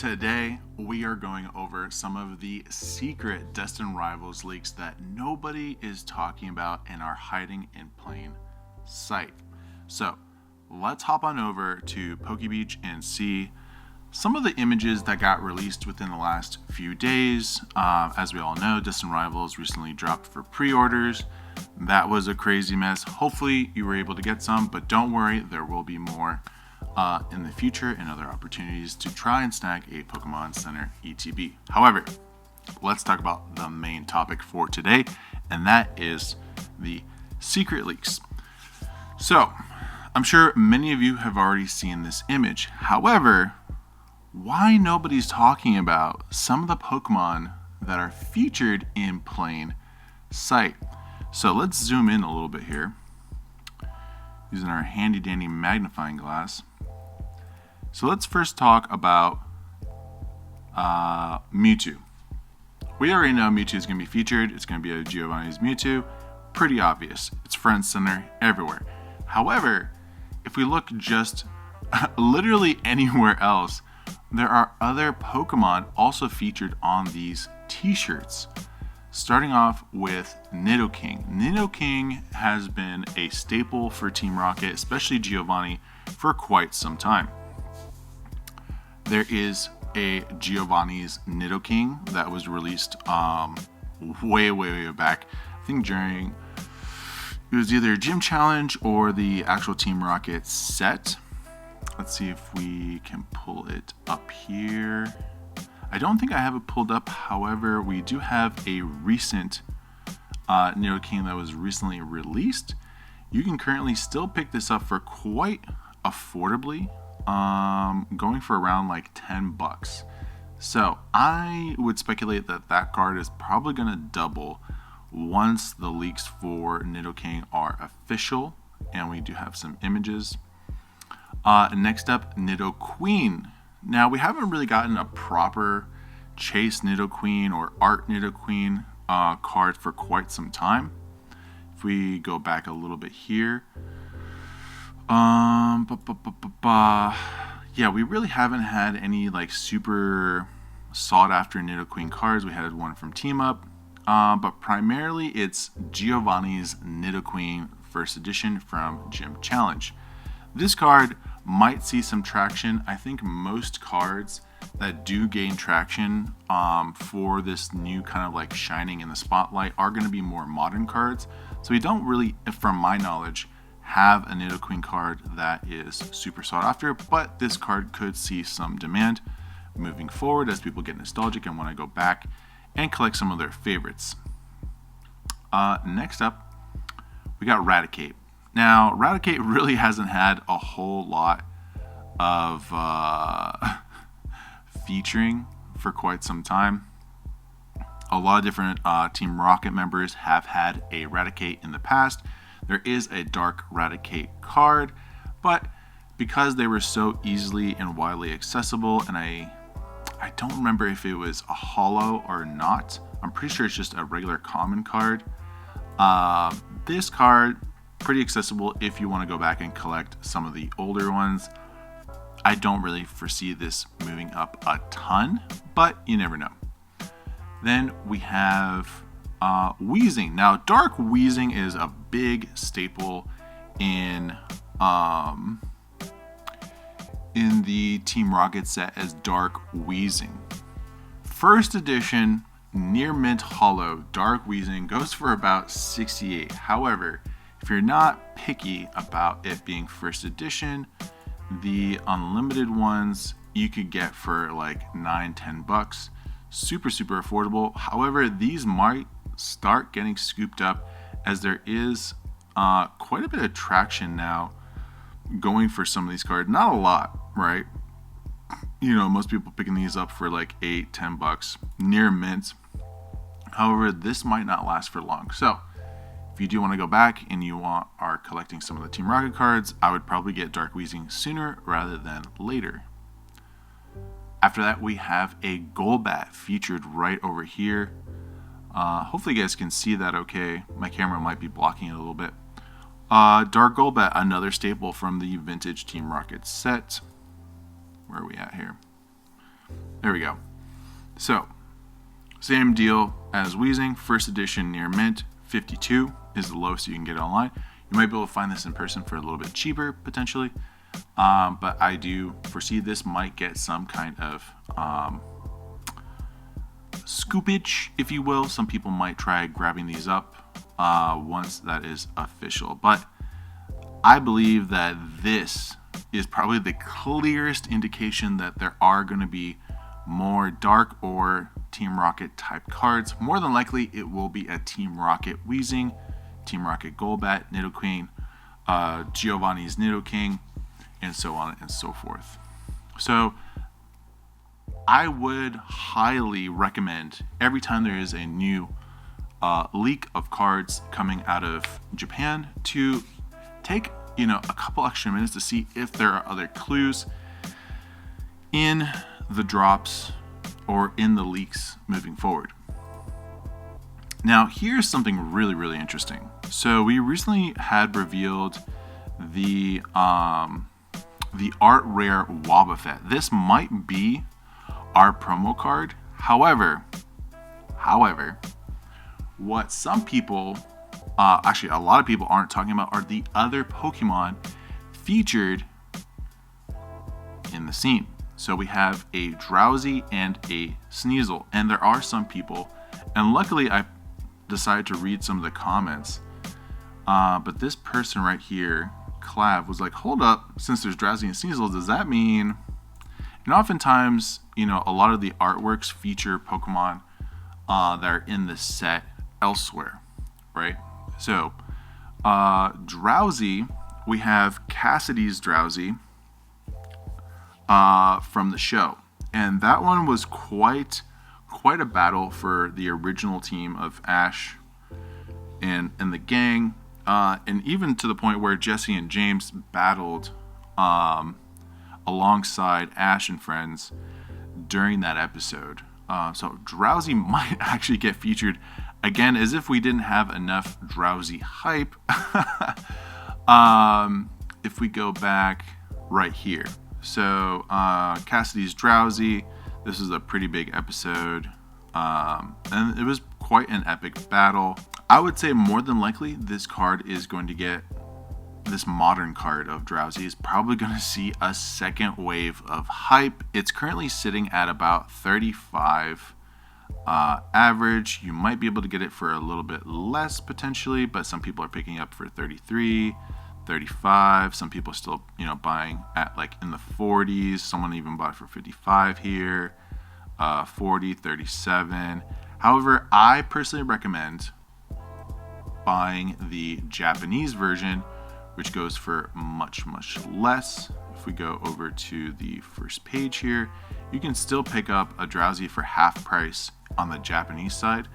Today, we are going over some of the secret Destined Rivals leaks that nobody is talking about and are hiding in plain sight. So, let's hop on over to PokeBeach and see some of the images that got released within the last few days. As we all know, Destined Rivals recently dropped for pre-orders. That was a crazy mess. Hopefully, you were able to get some, but don't worry, there will be more in the future and other opportunities to try and snag a Pokemon Center ETB. However, let's talk about the main topic for today, and that is the secret leaks. So, I'm sure many of you have already seen this image. However, why nobody's talking about some of the Pokemon that are featured in plain sight? So let's zoom in a little bit here using our handy dandy magnifying glass. So let's first talk about Mewtwo. We already know Mewtwo is going to be featured. It's going to be a Giovanni's Mewtwo. Pretty obvious. It's front and center everywhere. However, if we look just literally anywhere else, there are other Pokemon also featured on these t-shirts. Starting off with Nidoking. Nidoking has been a staple for Team Rocket, especially Giovanni, for quite some time. There is a Giovanni's Nidoking that was released way back. I think during, it was either Gym Challenge or the actual Team Rocket set. Let's see if we can pull it up here. I don't think I have it pulled up. However, we do have a recent Nidoking that was recently released. You can currently still pick this up for quite affordably, going for around like 10 bucks. So I would speculate that that card is probably going to double once the leaks for Nidoking are official, and we do have some images. Next up, Nidoqueen. Now, we haven't really gotten a proper Chase Nidoqueen or Art Nidoqueen card for quite some time. If we go back a little bit here, yeah, we really haven't had any like super sought after Nidoqueen cards. We had one from Team Up, but primarily it's Giovanni's Nidoqueen First Edition from Gym Challenge. This card might see some traction. I think most cards that do gain traction for this new kind of like shining in the spotlight are going to be more modern cards. So we don't really, from my knowledge, have a Nidoqueen card that is super sought after, but this card could see some demand moving forward as people get nostalgic and want to go back and collect some of their favorites. Next up, we got Raticate. Now, Raticate really hasn't had a whole lot of featuring for quite some time. A lot of different Team Rocket members have had a Raticate in the past. There is a Dark Raticate card, but because they were so easily and widely accessible, and I don't remember if it was a holo or not. I'm pretty sure it's just a regular common card. This card, pretty accessible if you want to go back and collect some of the older ones. I don't really foresee this moving up a ton, but you never know. Then we have Weezing. Now, Dark Weezing is a big staple in the Team Rocket set as Dark Weezing. First edition, near mint holo, Dark Weezing goes for about 68. However, if you're not picky about it being first edition, the unlimited ones you could get for like $9-10 bucks. Super affordable. However, these might start getting scooped up as there is quite a bit of traction now going for some of these cards. Not a lot, right? You know, most people picking these up for like $8-10 bucks, near mint. However, this might not last for long. So if you do want to go back and you are collecting some of the Team Rocket cards, I would probably get Dark Weezing sooner rather than later. After that, we have a Golbat featured right over here. Hopefully you guys can see that okay. My camera might be blocking it a little bit. Dark Golbat, another staple from the vintage Team Rocket set. Where are we at here? There we go. So, same deal as Wheezing. First edition near mint, 52 is the lowest you can get online. You might be able to find this in person for a little bit cheaper, potentially. But I do foresee this might get some kind of scoopage, if you will. Some people might try grabbing these up once that is official. But I believe that this is probably the clearest indication that there are going to be more Dark or Team Rocket type cards. More than likely, it will be a Team Rocket Wheezing, Team Rocket Golbat, Nidoqueen, Giovanni's Nidoking, and so on and so forth. So I would highly recommend every time there is a new leak of cards coming out of Japan to take a couple extra minutes to see if there are other clues in the drops or in the leaks moving forward. Now, here's something really, really interesting. So we recently had revealed the art rare Wobbuffet. This might be our promo card. However, what some people, actually a lot of people aren't talking about are the other Pokemon featured in the scene. So we have a Drowsy and a Sneasel, and there are some people, and luckily I decided to read some of the comments, but this person right here, Clav, was like, hold up, since there's Drowsy and Sneasel, does that mean... And oftentimes, a lot of the artworks feature Pokemon that are in the set elsewhere, right? So, Drowsy, we have Cassidy's Drowsy from the show. And that one was quite a battle for the original team of Ash and the gang. And even to the point where Jesse and James battled alongside Ash and friends during that episode. So Drowsy might actually get featured again, as if we didn't have enough Drowsy hype. If we go back right here. So Cassidy's Drowsy, this is a pretty big episode. And it was quite an epic battle. I would say more than likely this card is going to get, this modern card of Drowsy is probably going to see a second wave of hype. It's currently sitting at about 35 average. You might be able to get it for a little bit less potentially, but some people are picking up for 33, 35. Some people still, buying at like in the 40s. Someone even bought for 55 here, 40, 37. However, I personally recommend buying the Japanese version, which goes for much, much less. If we go over to the first page here, you can still pick up a Drowsy for half price on the Japanese side,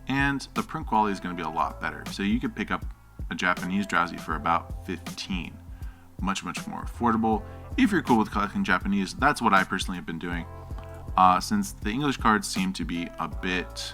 and the print quality is going to be a lot better. So you could pick up a Japanese Drowsy for about 15. Much, much more affordable. If you're cool with collecting Japanese, that's what I personally have been doing, since the English cards seem to be a bit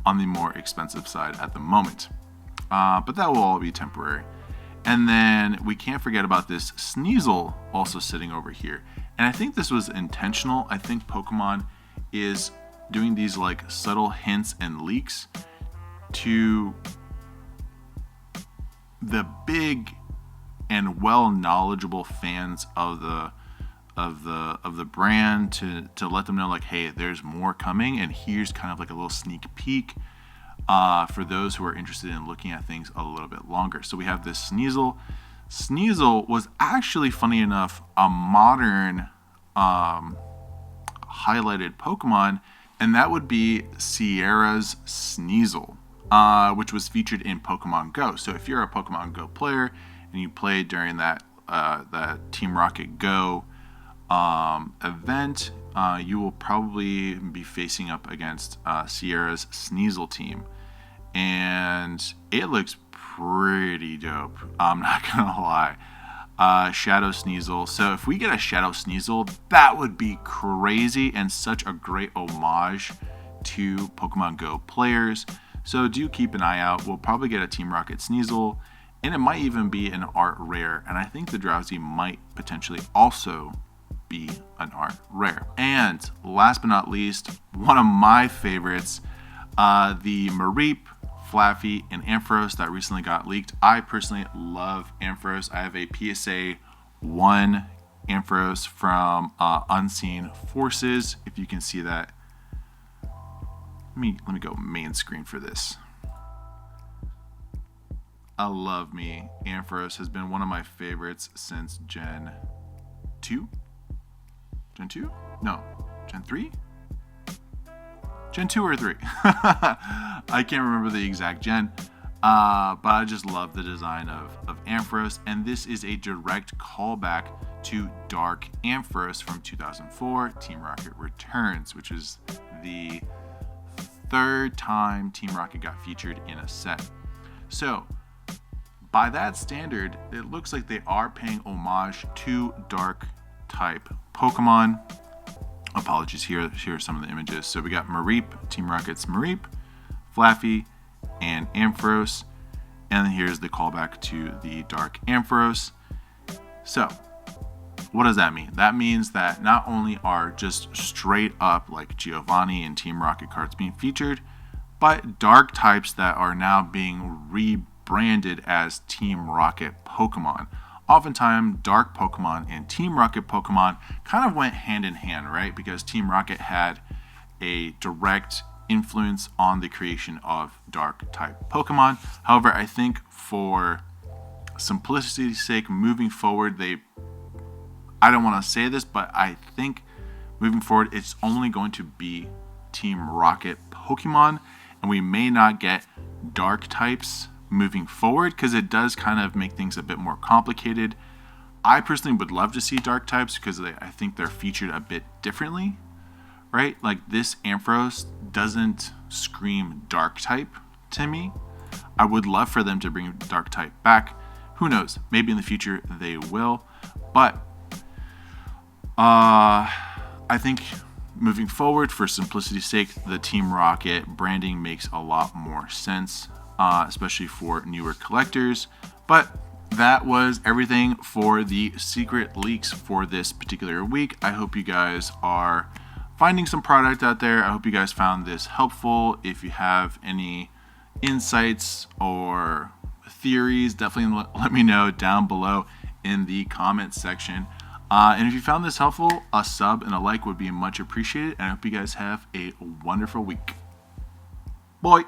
on the more expensive side at the moment. But that will all be temporary. And then we can't forget about this Sneasel also sitting over here. And I think this was intentional. I think Pokemon is doing these like subtle hints and leaks to the big and well knowledgeable fans of the brand to let them know, like, hey, there's more coming, and here's kind of like a little sneak peek for those who are interested in looking at things a little bit longer. So we have this Sneasel. Sneasel was actually, funny enough, a modern highlighted Pokemon, and that would be Sierra's Sneasel, which was featured in Pokemon Go. So if you're a Pokemon Go player and you played during that Team Rocket Go event, you will probably be facing up against Sierra's Sneasel team, and it looks pretty dope. I'm not gonna lie. Shadow Sneasel. So if we get a Shadow Sneasel, that would be crazy and such a great homage to Pokemon Go players. So do keep an eye out. We'll probably get a Team Rocket Sneasel, and it might even be an art rare. And I think the Drowsy might potentially also be an art rare. And last but not least, one of my favorites, the Mareep, Flaffy, and Ampharos that recently got leaked. I personally love Ampharos. I have a PSA 1 Ampharos from Unseen Forces. If you can see that, let me go main screen for this. I love me. Ampharos has been one of my favorites since Gen 2? Gen 2? No. Gen 3? Gen 2 or 3? I can't remember the exact gen. But I just love the design of Ampharos. And this is a direct callback to Dark Ampharos from 2004, Team Rocket Returns, which is the third time Team Rocket got featured in a set. So, by that standard, it looks like they are paying homage to Dark type Pokemon. Apologies, here are some of the images. So we got Mareep, Team Rocket's Mareep, Flaffy, and Ampharos. And then here's the callback to the Dark Ampharos. So, what does that mean? That means that not only are just straight up like Giovanni and Team Rocket cards being featured, but Dark types that are now being rebranded as Team Rocket Pokemon. Oftentimes, Dark Pokemon and Team Rocket Pokemon kind of went hand in hand, right? Because Team Rocket had a direct influence on the creation of Dark type Pokemon. However, I think for simplicity's sake, moving forward, I don't want to say this, but I think moving forward, it's only going to be Team Rocket Pokemon, and we may not get Dark types moving forward because it does kind of make things a bit more complicated. I personally would love to see Dark types because I think they're featured a bit differently, right? Like this Ampharos doesn't scream Dark type to me. I would love for them to bring Dark type back. Who knows? Maybe in the future they will. But I think moving forward, for simplicity's sake, the Team Rocket branding makes a lot more sense, especially for newer collectors. But that was everything for the secret leaks for this particular week. I hope you guys are finding some product out there. I hope you guys found this helpful. If you have any insights or theories, definitely let me know down below in the comment section. And if you found this helpful, a sub and a like would be much appreciated. And I hope you guys have a wonderful week. Bye.